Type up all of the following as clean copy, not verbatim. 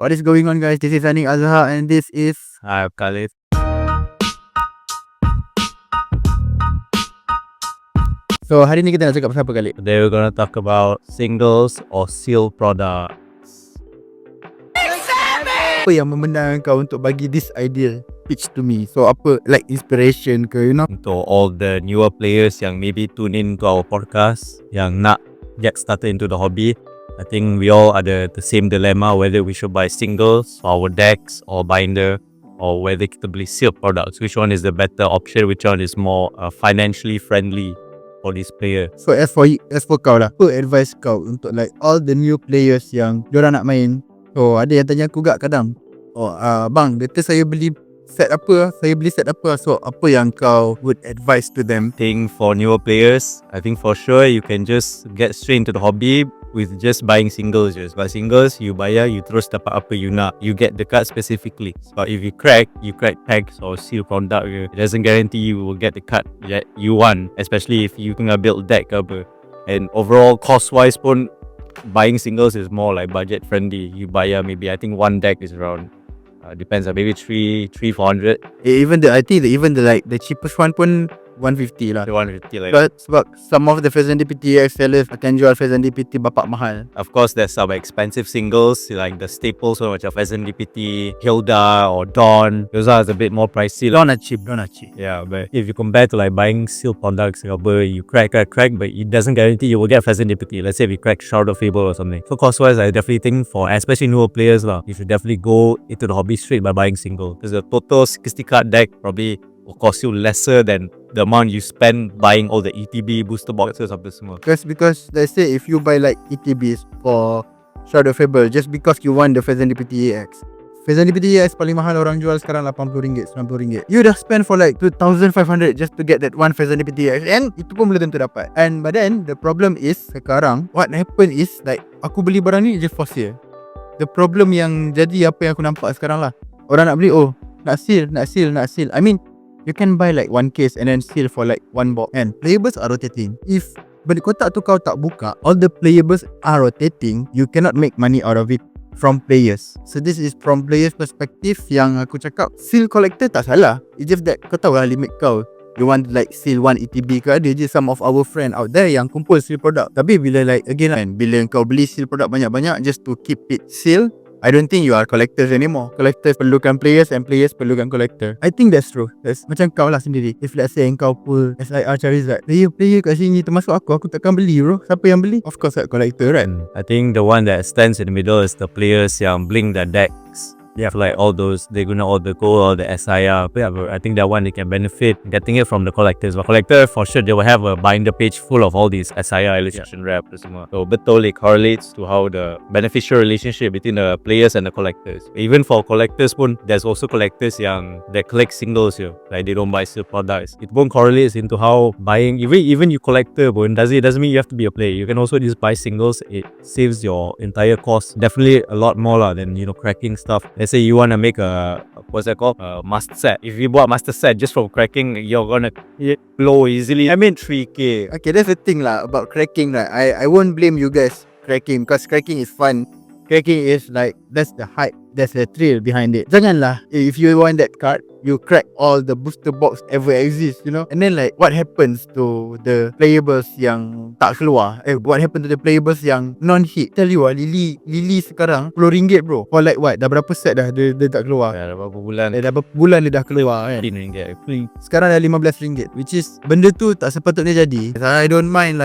What is going on, guys? This is Anik Azhar and this is Khalid. So hari ni kita nak cakap pasal apa kali? Today we're gonna talk about singles or seal products. Apa yang membenarkan kau untuk bagi this idea pitch to me? So apa, like inspiration ke, you know? Untuk all the newer players yang maybe tune in to our podcast, yang nak get started into the hobby, I think we all ada the same dilemma whether we should buy singles for our decks or binder, or whether kita beli seal products. Which one is the better option? Which one is more financially friendly for this player? So as for kau lah, apa advice kau untuk like all the new players yang diorang nak main? So ada yang tanya aku gak kadang, bang, kata saya beli set apa? So apa yang kau would advise to them? I think for newer players, I think for sure you can just get straight into the hobby with just buying singles. Just buy singles, you bayar, you terus dapat apa you nak. You get the card specifically. But if you crack packs or seal product, it doesn't guarantee you will get the card that you want, especially if you tengah build deck ke apa. And overall cost wise pun, buying singles is more like budget friendly. You bayar maybe, I think one deck is around depends on maybe 300-400. Even the cheapest one pun 150 lah. 150 like. Sebab some of the Phase DPT sellers akan jual Phase DPT bapak mahal. Of course, there's some expensive singles like the staples, so macam Phase DPT, Hilda or Dawn. Those are a bit more pricey. Dawn are cheap. Yeah, but if you compare to like buying seal products, you crack, but it doesn't guarantee you will get Phase DPT. Let's say if you crack Shroud of Fable or something. So cost-wise, I definitely think for especially newer players lah, you should definitely go into the hobby straight by buying single. Because the total 60 card deck probably will cost you lesser than the amount you spend buying all the ETB booster boxes apa semua. Because let's say if you buy like ETBs for Shadow of Fable just because you want the Phase DPT EX. Phase DPT EX paling mahal orang jual sekarang RM80, RM90. You dah spend for like 2,500 just to get that one Phase DPT EX, and itu pun belum tentu dapat. And but then the problem is sekarang what happen is like aku beli barang ni just for sale. The problem yang jadi apa yang aku nampak sekarang lah, orang nak beli, nak seal. I mean, you can buy like one case and then seal for like one box. And playables are rotating. If benda kotak tu kau tak buka, all the playables are rotating, you cannot make money out of it from players. So this is from players perspective yang aku cakap, seal collector tak salah. It's just that kau tahu lah limit kau. You want like seal one ETB ke, ada je some of our friend out there yang kumpul seal product. Tapi bila like again kan, bila kau beli seal product banyak-banyak just to keep it seal, I don't think you are collectors anymore. Collectors perlukan players and players perlukan collector. I think that's true. That's macam kau lah sendiri. If let's say kau pull SIR Charizard, player kat sini termasuk aku takkan beli bro. Siapa yang beli? Of course collector right? I think the one that stands in the middle is the players yang blink their decks. They have like all those, they're gonna all the gold or the SIR. I think that one they can benefit getting it from the collectors. But collector for sure they will have a binder page full of all these SIR illustration wrap. So betul it correlates to how the beneficial relationship between the players and the collectors. Even for collectors pun, there's also collectors yang they collect singles here, like they don't buy seal products. It won't correlates into how buying, even you collector pun, doesn't mean you have to be a player. You can also just buy singles. It saves your entire cost definitely a lot more lah than cracking stuff. Let's say you want to make a master set. If you bought master set just from cracking, you're gonna blow easily. I mean 3k. Okay, that's the thing lah about cracking lah. I won't blame you guys cracking, because cracking is fun. Cracking is like, that's the hype, that's the thrill behind it. Janganlah, if you want that card, you crack all the booster box ever exist, and then like what happens to the playables yang tak keluar, what happens to the playables yang non-hit? Tell you Lily sekarang RM10 bro, for like what, dah berapa set dah dia tak keluar? Dah berapa bulan dia dah keluar kan? RM10. Sekarang dah RM15, which is benda tu tak sepatutnya jadi. I don't mind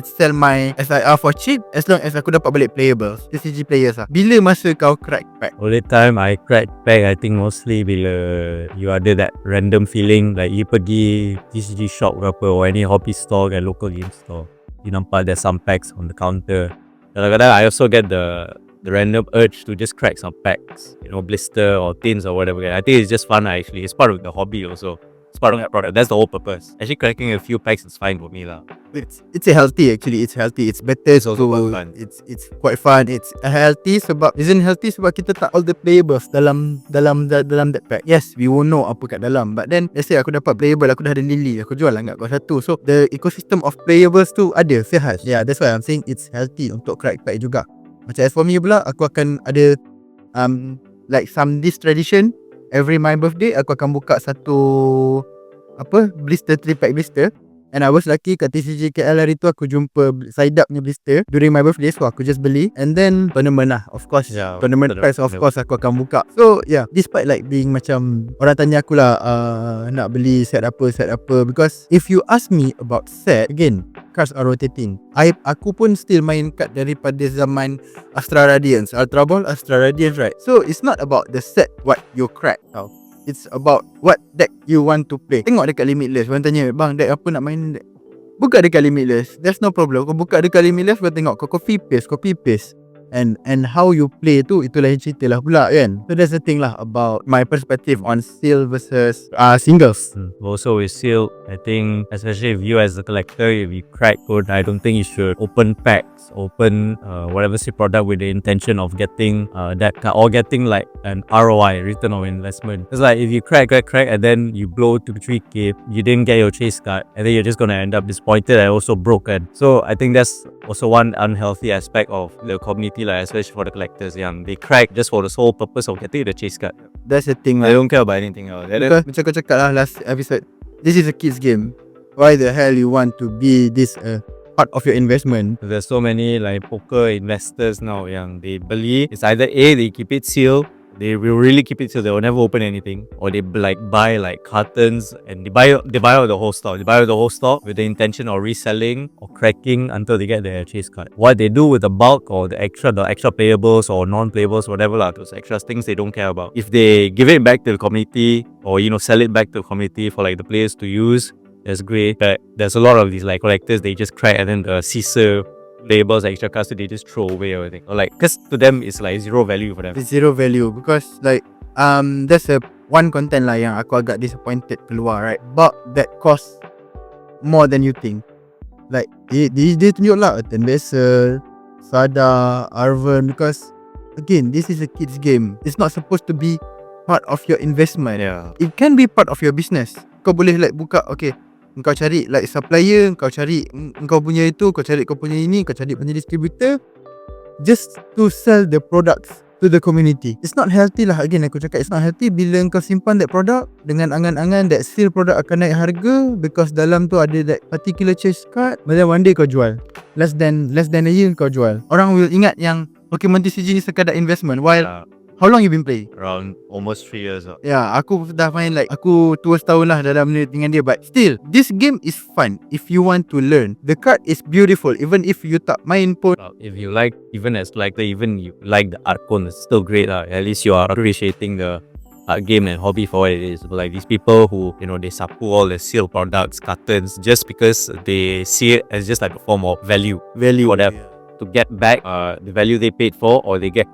sell my SIR for cheap as long as aku dapat balik playables, TCG players lah. Bila masa kau crack pack? Only time I crack pack, I think mostly bila you ada that random feeling like you pergi TCG shop ke apa, or any hobby store ke local game store, you nampak there's some packs on the counter. Kadang-kadang I also get the random urge to just crack some packs, blister or tins or whatever. I think it's just fun actually. It's part of the hobby also. It's part of that product. That's the whole purpose. Actually cracking a few packs is fine for me lah. It's healthy actually. It's healthy. It's better. It's also fun. It's quite fun. It's healthy sebab isn't healthy sebab kita tak all the playables dalam that pack. Yes, we won't know apa kat dalam. But then let's say aku dapat playable, aku dah ada Lily, aku jual lah kat kau satu. So the ecosystem of playables tu ada, sihat. Yeah, that's why I'm saying it's healthy untuk crack pack juga. Macam as for me pula, aku akan ada like this tradition, every my birthday aku akan buka satu blister, 3-pack blister. And I was lucky kat TCG KL hari tu aku jumpa side up punya blister during my birthday, so aku just beli. And then tournament lah, of course, tournament price of course aku akan buka. So yeah, despite like being macam orang tanya aku lah nak beli set apa, because if you ask me about set, again, cards are rotating. Aku pun still main card daripada zaman Astra Radiance, Ultra Ball, Astra Radiance, right? So it's not about the set what you crack tau. It's about what deck you want to play. Tengok dekat Limitless, orang tanya, bang deck apa nak main deck? Buka dekat Limitless, there's no problem. Kau buka dekat Limitless, kau tengok, kau copy paste and how you play tu, itu lain cerita lah pula kan. So that's the thing lah about my perspective on seal versus singles. Also with seal, I think especially if you as a collector, if you crack code, I don't think you should open packs, open whatever seal product with the intention of getting that card or getting like an ROI, return on investment. It's like if you crack and then you blow 2-3k, you didn't get your chase card, and then you're just gonna end up disappointed and also broken. So I think that's also one unhealthy aspect of the community, like especially for the collectors, yang they crack just for the sole purpose of getting the chase card. That's the thing They lah. don't care about anything else. Macam kau cakap lah last episode, this is a kids game. Why the hell you want to be this part of your investment? There's so many like poker investors now yang they believe it's either A, they keep it sealed, they will really keep it sealed, they will never open anything, or they like buy like cartons and they buy out the whole stock. They buy out the whole stock with the intention of reselling or cracking until they get their chase card. What they do with the bulk or the extra playables or non-playables, whatever lah, those extra things they don't care about. If they give it back to the community or sell it back to the community for like the players to use, that's great. But there's a lot of these like collectors, they just crack and then the Caesar labels, extra cards, they just throw away everything. Or like, cause to them it's like zero value for them. It's zero value because like there's a one content lah yang aku agak disappointed keluar, right? But that cost more than you think. Like dia tunjuk lah Ten Vessel, Sada, Arven, because again, this is a kids game. It's not supposed to be part of your investment. Yeah. It can be part of your business. Kau boleh like buka, okay, kau cari like supplier, kau cari kau punya itu, kau cari kau punya ini, kau cari punya distributor, just to sell the products to the community. It's not healthy lah. Again, aku cakap it's not healthy bila kau simpan that product dengan angan-angan that seal product akan naik harga because dalam tu ada that particular chase card, but then one day kau jual less than a year kau jual. Orang will ingat yang Pokémon TCG ni sekadar investment, while how long you been playing? Around almost 3 years. Yeah, aku dah main like aku 2 tahun lah dalam ni dengan dia, but still this game is fun if you want to learn. The card is beautiful even if you tak main pun. If you like, even as like even you like the Archon, it's still great. At least you are appreciating the game and hobby for what it is. But like these people who they sapu all the seal products, cartons, just because they see it as just like a form of value whatever, to get back the value they paid for, or they can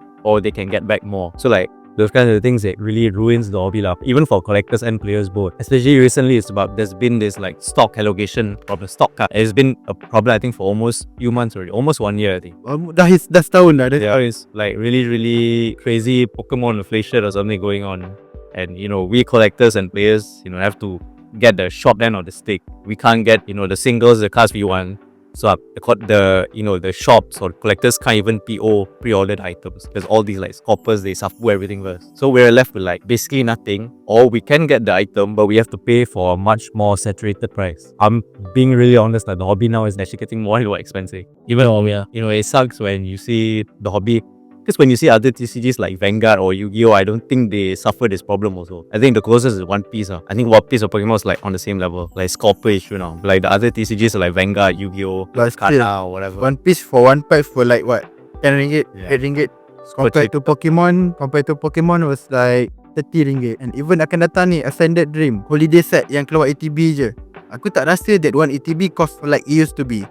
get back more. So like those kinds of things, it really ruins the hobby lah, even for collectors and players both. Especially recently, there's been this like stock allocation problem, stock card. It's been a problem I think for almost few months already, almost 1 year I think. Dah setahun dah. There is like really crazy Pokemon inflation or something going on, and we collectors and players have to get the short end of the stick. We can't get the singles, the cards we want. So the shops or collectors can't even pre-ordered items because all these like scalpers, they sapu everything first. So we're left with like basically nothing, or we can get the item but we have to pay for a much more saturated price. I'm being really honest that the hobby now is actually getting more and more expensive. Even though it sucks when you see the hobby, because when you see other TCGs like Vanguard or Yu-Gi-Oh, I don't think they suffer this problem also. I think the closest is One Piece. I think One Piece or Pokemon is like on the same level, like Scalper issue now. Like the other TCGs are like Vanguard, Yu-Gi-Oh, Kata or whatever. One Piece for one pack for like what, 10 ringgit, 8 ringgit. Compared to Pokemon was like 30 ringgit. And even akan datang ni Ascended Dream holiday set yang keluar ATB je, aku tak rasa that one ATB cost like it used to be.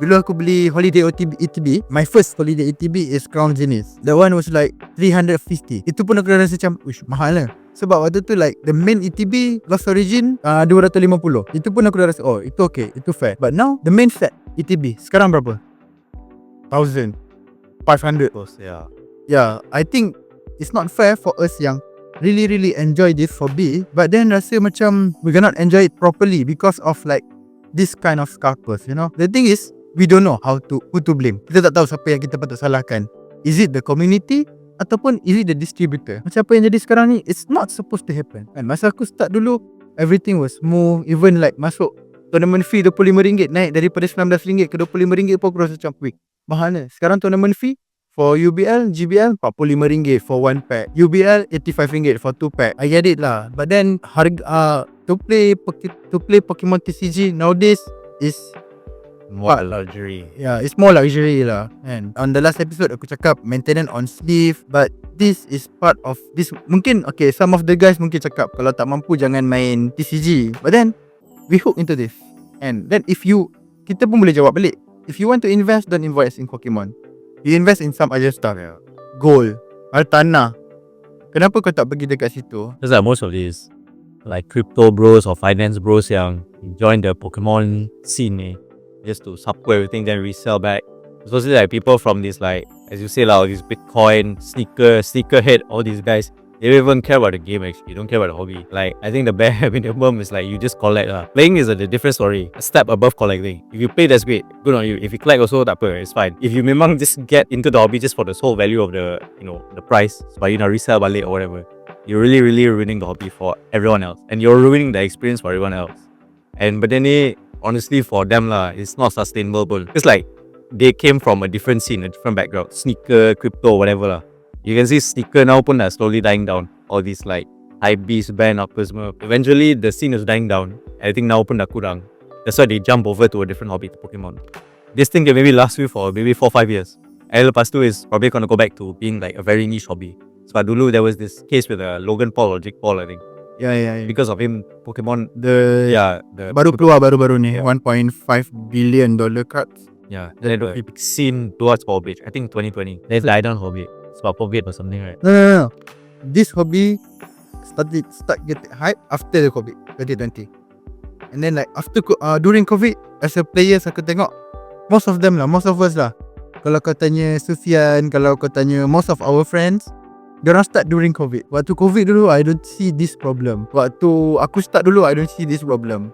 Bila aku beli holiday ATB, my first holiday ATB is Crown Genius. That one was like 350. Itu pun aku dah rasa macam, uish, mahal lah. Sebab waktu tu like the main ATB Lost Origin 250. Itu pun aku dah rasa, oh itu okay, itu fair. But now the main set ATB sekarang berapa? 1,500. Yeah, I think it's not fair for us yang really enjoy this hobby, but then rasa macam we cannot enjoy it properly because of like this kind of scalpers. The thing is, we don't know who to blame. Kita tak tahu siapa yang kita patut salahkan. Is it the community ataupun is it the distributor? Macam apa yang jadi sekarang ni, it's not supposed to happen kan. Masa aku start dulu, everything was smooth. Even like masuk tournament fee RM25 naik daripada RM19 ke RM25 pun aku rasa macam wih, mahalnya. Sekarang tournament fee for UBL, GBL RM45 for one pack, UBL RM85 for two pack. I get it lah. But then harga to play Pokémon TCG nowadays is More luxury. yeah, it's more luxury lah. And on the last episode aku cakap maintenance on sleeve, but this is part of this. Mungkin okay, some of the guys mungkin cakap kalau tak mampu jangan main TCG. But then we hook into this. And then kita pun boleh jawab balik. If you want to invest, don't invest in Pokemon. You invest in some other stuff. Gold, Altana. Kenapa kau tak pergi dekat situ? There's like most of these like crypto bros or finance bros yang join the Pokemon scene ni, just to support everything then resell back. Especially like people from this, like as you say lah, these Bitcoin sneakerhead, all these guys, they don't even care about the game actually. They don't care about the hobby. Like I think the bare minimum is like you just collect lah. Playing is a different story, a step above collecting. If you play, that's great, good on you. If you collect also, tak apa, it's fine. If you memang just get into the hobby just for the sole value of the the price, but you know resell balik or whatever, you're really ruining the hobby for everyone else, and you're ruining the experience for everyone else. But then honestly for them lah, it's not sustainable pun. It's like they came from a different scene, a different background, sneaker, crypto, whatever lah. You can see sneaker now pun dah slowly dying down. All these like hypebeast band apa semua. Eventually the scene is dying down. I think now pun dah kurang. That's why they jump over to a different hobby, to Pokemon. This thing can maybe last you for maybe 4-5 years. And lepas tu is probably gonna go back to being like a very niche hobby. Sebab dulu there was this case with Logan Paul or Jake Paul, I think. Yeah. Because of him, Pokemon The baru keluar baru-baru ni, Yeah. $1.5 billion cards. Yeah, then the big scene towards Porbit, I think 2020. There's like down Hobbit. It's about Porbit or something, right? No. This hobby start getting hype after the COVID 2020. And then like after during COVID, as a players aku tengok most of us lah. Kalau kau tanya Sufian, kalau kau tanya most of our friends, diorang start during COVID. Waktu COVID dulu, I don't see this problem. Waktu aku start dulu, I don't see this problem.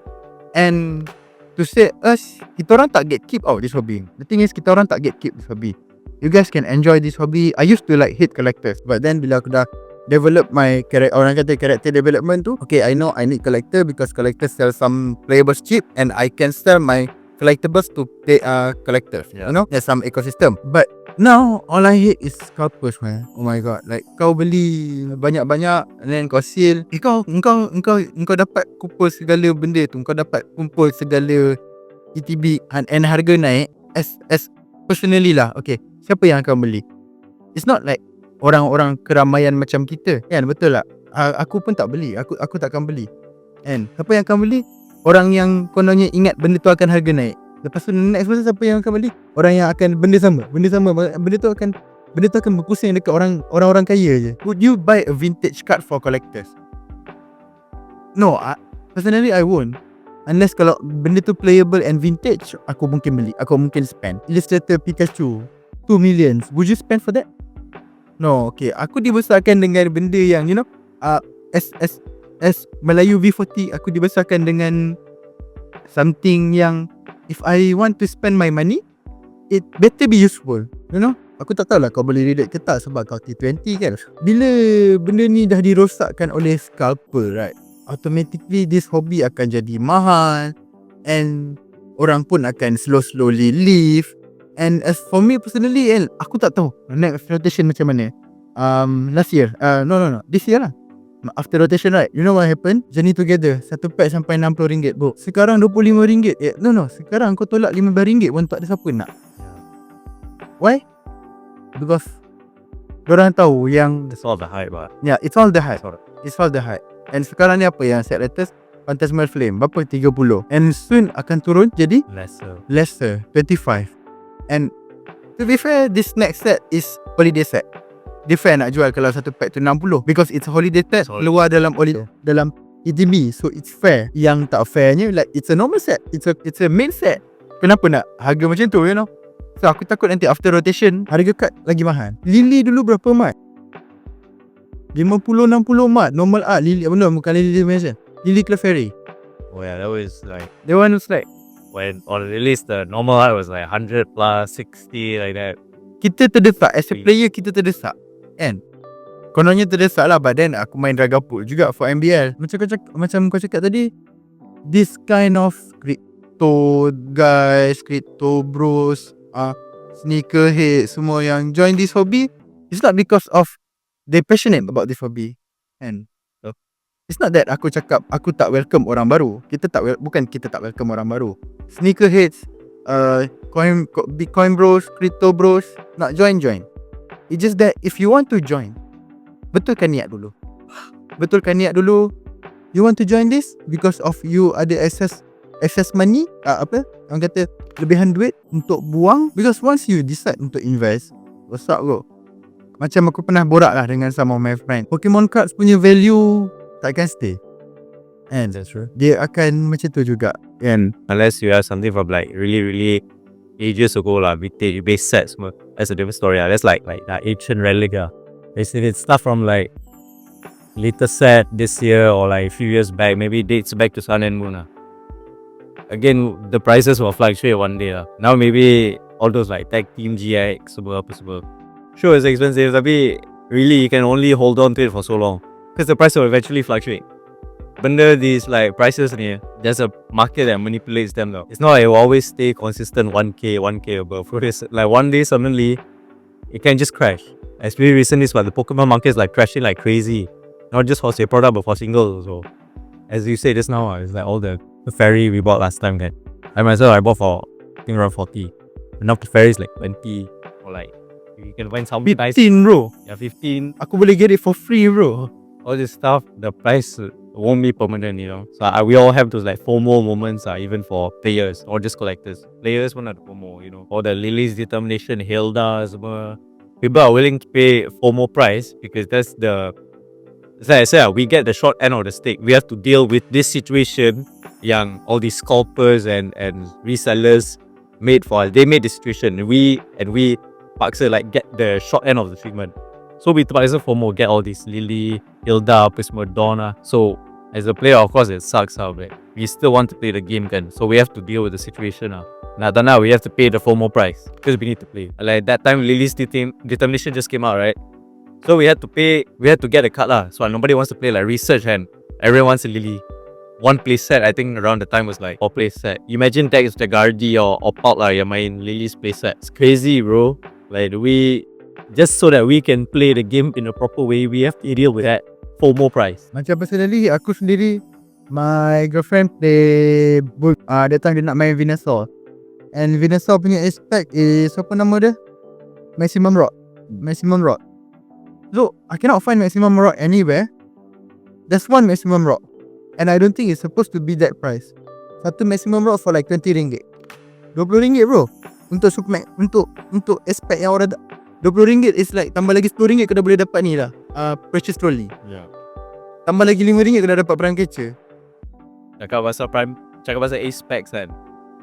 And to say us, kita orang tak get keep out this hobby. The thing is, kita orang tak get keep this hobby. You guys can enjoy this hobby. I used to like hate collectors, but then bila aku dah develop my character development tu, okay, I know I need collector because collectors sell some playables cheap, and I can sell my collectibles to collectors. Yeah. You know, there's some ecosystem. But now all I hate is scalpers, man. Oh my god, like kau beli banyak-banyak and then kau seal. Engkau dapat kumpul segala benda tu. Kau dapat kumpul segala ETB and harga naik. As personally lah, okay, siapa yang akan beli? It's not like orang-orang keramaian macam kita, kan? Betul tak? Aku pun tak beli. Aku takkan beli. And siapa yang akan beli? Orang yang kononnya ingat benda tu akan harga naik. Lepas tu next person siapa yang akan beli? Orang yang akan benda sama. Benda tu akan berpusing dekat orang-orang kaya je. Would you buy a vintage card for collectors? No, personally I won't. Unless kalau benda tu playable and vintage, aku mungkin beli. Aku mungkin spend. Illustrator Pikachu 2 million. Would you spend for that? No, okay. Aku dibesarkan dengan benda yang as Melayu V40, aku dibesarkan dengan something yang if I want to spend my money, it better be useful. You know? Aku tak tahulah kau boleh relate ke tak sebab kau T20 kan. Bila benda ni dah dirosakkan oleh scalper, right, automatically this hobby akan jadi mahal and orang pun akan slowly leave. And as for me personally, aku tak tahu next rotation macam mana. Last year, no, this year lah. After rotation, right, you know what happened? Journey Together, satu pack sampai RM60 bro. Sekarang RM25. No, sekarang kau tolak RM15 pun tak ada siapa nak. Why? Because diorang tahu yang It's all the hype, but yeah, it's all the hype. And sekarang ni apa yang set latest? Phantasmal Flame berapa? 30. And soon akan turun jadi lesser 25. And to be fair, this next set is holiday set. Dia fair nak jual kalau satu pack tu 60 because it's a holiday set, keluar dalam dalam EDB, so it's fair. Yang tak fairnya, like it's a normal set, it's a main set, kenapa nak harga macam tu, you know? So aku takut nanti after rotation harga card lagi mahal. Lily dulu berapa mat? 50-60 mat normal art. Lily bukan Lily Malaysian, Lily Clefairy. oh yeah, that was like The one was like, when on release the normal art was like 100 plus 60 like that. kita terdesak as a player, kita terdesak. Kan? Kononnya terdesak lah, but then aku main Dragon Pool juga for MBL. Macam kau cakap tadi, this kind of crypto guys, crypto bros, sneakerhead, semua yang join this hobby, it's not because of they passionate about this hobby. Kan? So, it's not that aku cakap aku tak welcome orang baru. Bukan kita tak welcome orang baru. Sneakerheads, Bitcoin bros, crypto bros, nak join. It's just that if you want to join, betulkan niat dulu. You want to join this because of you ada access money, orang kata lebihan duit untuk buang. Because once you decide untuk invest, what's up bro? Macam aku pernah borak lah dengan some of my friend, Pokémon cards punya value takkan stay, and That's true. dia akan macam tu juga, kan? Unless you have something from like really ages ago lah, vintage base sets semua. That's a different story lah. That's like that ancient relic lah. Basically it's stuff from like later set this year or like a few years back, maybe dates back to Sun and Moon lah. Again, the prices will fluctuate one day lah. Now maybe all those like Tag Team GX semua apa semua, sure it's expensive, tapi really you can only hold on to it for so long because the price will eventually fluctuate. Benda these like prices ni, there's a market that manipulates them though. It's not like it will always stay consistent 1k above. Like one day suddenly it can just crash. Especially recently, the Pokemon market is like crashing like crazy. Not just for say product, but for singles. So as you say just now, it's like all the fairy we bought last time. Kan? I myself I bought for I think around 40. And now the fairy is like 20, or like you can find something 15 nice. bro. Yeah, 15. Aku boleh get it for free bro. All this stuff, the price won't be permanent, you know. So we all have those like FOMO moments, even for players or just collectors. Players won't have FOMO, you know. Or the Lily's Determination, Hilda, semua. People are willing to pay FOMO price because that's like I said, we get the short end of the stick. We have to deal with this situation yang all these scalpers and resellers made for us. They made the situation and we paksa like get the short end of the treatment. So we paksa FOMO, get all these Lily, Hilda, apa semua, Donna. So as a player, of course it sucks out, right? We still want to play the game kan. So we have to deal with the situation now. Now we have to pay the FOMO price because we need to play. Like that time Lily's Determination just came out, right? So we had to get a card lah. So nobody wants to play like research and everyone wants a Lily. One play set, I think around the time was like 4 play set. Imagine Dex Jagardi or Palt lah yang main Lily's play set. It's crazy bro. Like just so that we can play the game in a proper way, we have to deal with that FOMO price. Macam personally, aku sendiri, my girlfriend play that time dia nak main Venusaur. And Venusaur punya aspect is, apa nama dia? Maximum Rod. So, I cannot find Maximum Rod anywhere. There's one Maximum Rod, and I don't think it's supposed to be that price. Satu Maximum Rod for like RM20. RM20 bro. Untuk Super untuk aspect yang orang RM20 is like tambah lagi RM10 kau dah boleh dapat ni lah, Precious Trolley. Yeah. Tambah lagi RM5 kau dah dapat Prime Catcher. Cakap pasal Ace Packs kan.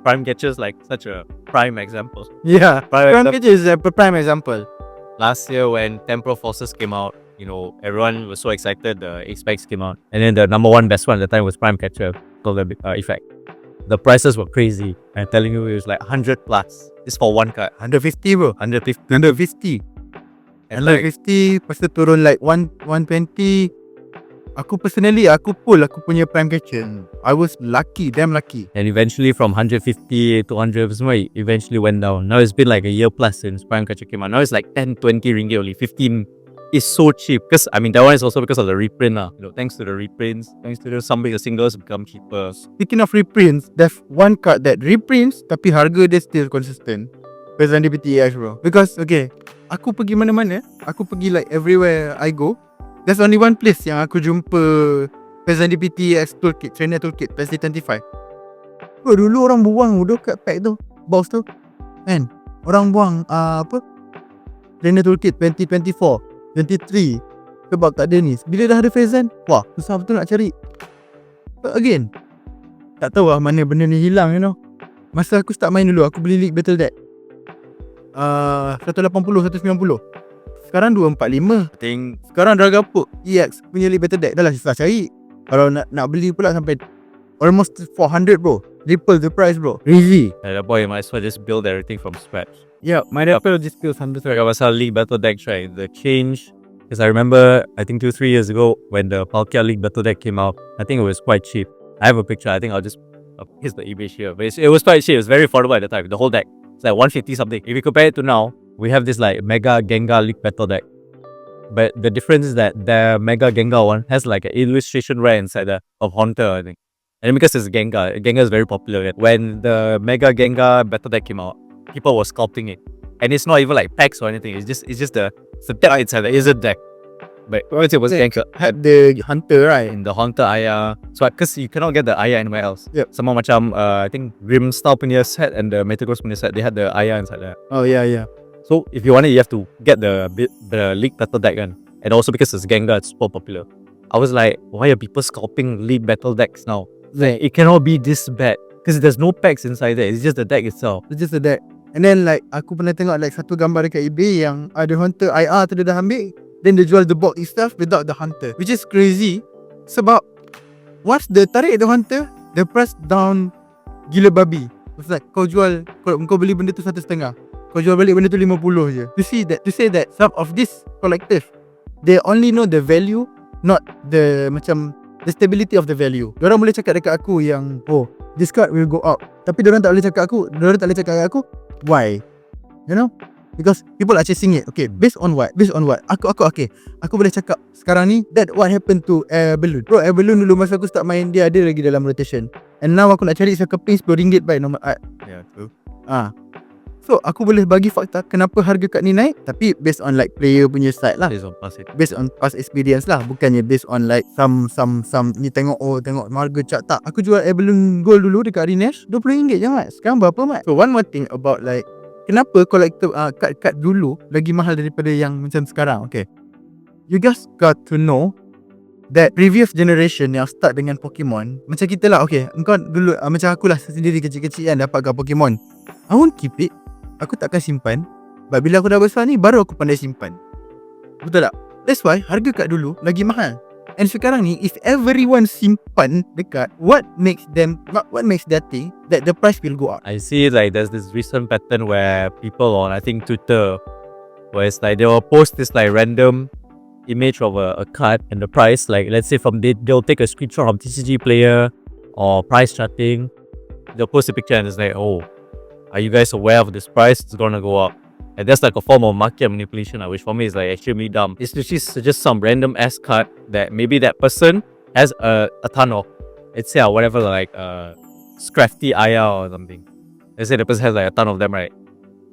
Prime Catcher's like such a prime example. Yeah, Prime Catcher is a prime example. Last year when Temporal Forces came out, you know, everyone was so excited the Ace Packs came out. And then the number one best one at the time was Prime Catcher, called the effect. The prices were crazy. I'm telling you, it was like 100 plus. It's for one card. 150 bro. 150. And like 150, lepas tu turun like 120. Aku personally, aku pull aku punya Prime Catcher. I was lucky, damn lucky. And eventually from 150 to 100, it eventually went down. Now it's been like a year plus since Prime Catcher came out. Now it's like 10, 20 ringgit only. 15 is so cheap. Because I mean that one is also because of the reprint lah. You know, thanks to the reprints, thanks to some big singles become cheaper. Speaking of reprints, there's one card that reprints tapi harga dia still consistent. Serendipity EX bro. Because okay, aku pergi mana-mana, aku pergi like everywhere I go. There's only one place yang aku jumpa Serendipity EX Toolkit, Trainer Toolkit, PST25. Oh, dulu orang buang kat pack tu, box tu. Man, orang buang Trainer Toolkit 2024, 23. Sebab tak ada ni. Bila dah ada Fezan, wah, susah betul nak cari. But again, tak tahu lah mana benda ni hilang, you know. Masa aku start main dulu, aku beli League Battle Deck 180, 190. Sekarang 245. I think Sekarang Dragon Pool EX punya League Battle Deck dah lah susah cari. Kalau nak beli pula sampai almost 400 bro. Triple the price bro. Crazy. at that point you might as well just build everything from scratch. Yeah, my Apple just feels 100. Cakap pasal League Battle Decks, right? The change Because I remember, I think 2-3 years ago when the Palkia League Battle Deck came out, I think it was quite cheap. I have a picture. I think I'll just here's the image here. But it was quite cheap. It was very affordable at the time. The whole deck. It's like 150 something. If you compare it to now, we have this like Mega Gengar League Battle Deck. But the difference is that the Mega Gengar one has like an illustration rare inside there of Haunter, I think. And because it's Gengar is very popular. When the Mega Gengar Battle Deck came out, people were sculpting it. And it's not even like packs or anything. It's just the deck inside there. It's a deck. But what it was Gengar. Had the Hunter, right? In the Haunter Aya. So because you cannot get the Aya anywhere else. Yep. Sama macam I think Grimstyle punya set and the Metagross punya set, they had the Aya inside there. Oh yeah. So if you want it, you have to get the League Battle Deck kan. And also because it's Gengar, it's super popular. I was like, why are people sculpting League Battle Decks now? Like, it cannot be this bad. Because there's no packs inside there. It's just the deck itself. It's just a deck. And then like aku pernah tengok like satu gambar dekat eBay yang ada Hunter IR tu dia dah ambil. Then they jual the box itself without the Hunter, which is crazy. Sebab what's the tarik the Hunter, the price down gila babi. It's like kau beli benda tu 1.5, kau jual balik benda tu 50 je. To say that some of this collective, they only know the value, not the macam the stability of the value. Diorang boleh cakap dekat aku yang this card will go up, tapi diorang tak boleh cakap aku why, you know. Because people are chasing it. Okay, based on what? Aku boleh cakap sekarang ni that what happened to Air Balloon. Bro, Air Balloon dulu masa aku start main, dia ada lagi dalam rotation. And now aku nak cari sekeping RM10 by normal art. Yeah, true. So aku boleh bagi fakta kenapa harga kad ni naik, tapi based on like player punya side lah. Based on past experience lah. Bukannya based on like some ni tengok harga cat tak. Aku jual Air Balloon Gold dulu dekat Arinesh RM20 je mat. Sekarang berapa mat? So one more thing about like kenapa collector kad dulu lagi mahal daripada yang macam sekarang. Okay, you guys got to know that previous generation yang start dengan Pokemon, macam kita lah. Okay, engkau dulu macam aku lah sendiri kecil-kecil kan dapat kad Pokemon. I won't keep it. Aku takkan simpan. But bila aku dah besar ni, baru aku pandai simpan. Betul tak? That's why harga kad dulu lagi mahal. And sekarang ni, if everyone simpan dekat, what makes their thing that the price will go up? I see like there's this recent pattern where people on I think Twitter, where it's like they will post this like random image of a card and the price, like let's say they'll take a screenshot of TCG player or price charting. They'll post a picture and it's like, oh, are you guys aware of this price? It's gonna go up. And that's like a form of market manipulation, which for me is like extremely dumb. It's literally just some random ass card that maybe that person has a ton of. Let's say whatever like Scrafty Aya or something. Let's say the person has like a ton of them, right?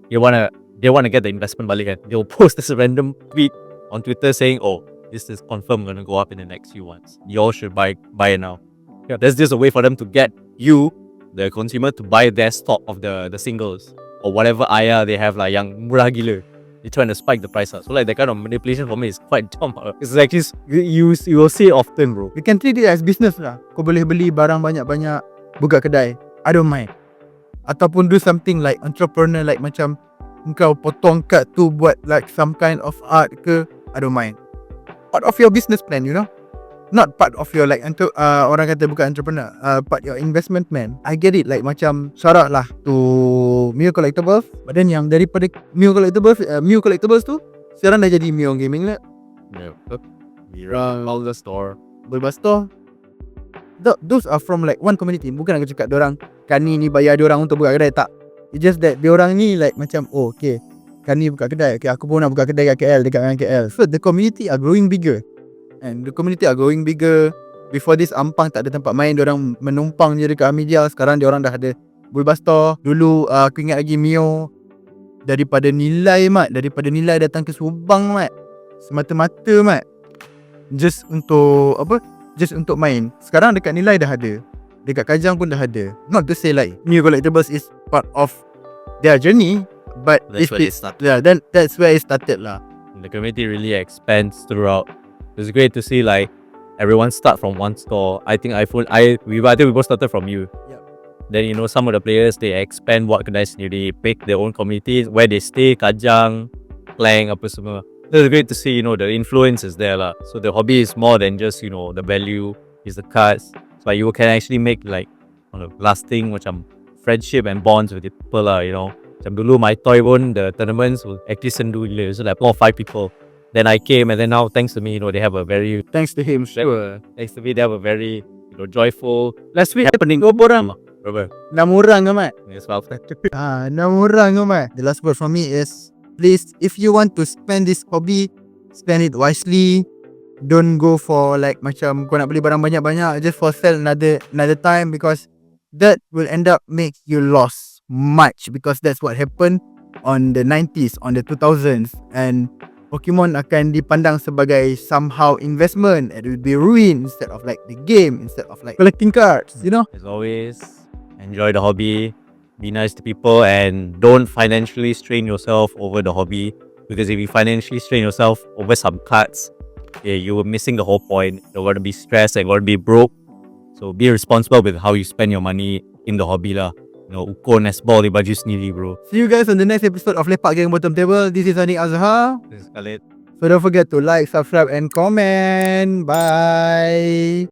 They wanna get the investment balik. They'll post this random tweet on Twitter saying, oh, this is confirmed gonna go up in the next few months. You all should buy it now. Yeah, that's just a way for them to get you, the consumer, to buy their stock of the singles or whatever Aya they have like yang murah gila. They're trying to spike the price up. So like that kind of manipulation for me is quite dumb. It's like you will see it often, bro. You can treat it as business lah. Kau boleh beli barang banyak-banyak, buka kedai, I don't mind. Ataupun do something like entrepreneur, like macam kau potong kad tu buat like some kind of art ke, I don't mind. Part of your business plan, you know. Not part of your like orang kata bukan entrepreneur, part your investment plan. I get it, like macam syarat lah to Mio Collectibles. But then yang daripada Mio Collectibles tu sekarang dah jadi Mio Gaming lah. Bulba Store. Those are from like one community. Bukan aku cakap diorang Kani ni bayar diorang untuk buka kedai, tak. It's just that diorang ni like macam okay, Kani buka kedai, okay, aku pun nak buka kedai kat KL, dekat KL. So the community are growing bigger. And the community are growing bigger. Before this, Ampang tak ada tempat main, diorang menumpang je dekat Amidia. Sekarang diorang dah ada Bulba Store. Dulu aku ingat lagi Mio, daripada nilai datang ke Subang mat, semata-mata mat, just untuk main. Sekarang dekat Nilai dah ada, dekat Kajang pun dah ada. Not to say like Mio Collectibles is part of their journey, but that's where it started. Yeah, that's where it started lah. The community really expands throughout. It's great to see like everyone start from one store. I think we both started from you. Yeah. Then you know some of the players, they expand what kedai sendiri, pick their own communities where they stay, Kajang, Klang, apa semua. So it's great to see, you know, the influence is there lah. So the hobby is more than just, you know, the value is the cards. So you can actually make like lasting macam friendship and bonds with the people lah, you know. Macam dulu my toy pun, the tournaments will actually sendu gila. So like 4 or 5 people. Then I came, and then now thanks to me, they have a very Thanks to him, sure. thanks to me, they have a very joyful last week happening. Berapa orang? Berapa? 6 orang amat. Yes, well, 6 orang amat. The last word from me is, please, if you want to spend this hobby, spend it wisely. Don't go for like macam kau nak beli barang banyak-banyak just for sell another time, because that will end up make you lost much, because that's what happened on the 90s, on the 2000s, and Pokemon akan dipandang sebagai somehow investment, and it will be ruined instead of like the game, instead of like collecting cards, you know. as always, enjoy the hobby, be nice to people, and don't financially strain yourself over the hobby, because if you financially strain yourself over some cards, you were missing the whole point. You're going to be stressed and going to be broke. So be responsible with how you spend your money in the hobby lah. Ukur netball di baju sendiri, bro. See you guys on the next episode of Lepak Geng Bottom Table. This is Anik Azhar. This is Khalid. So don't forget to like, subscribe and comment. Bye.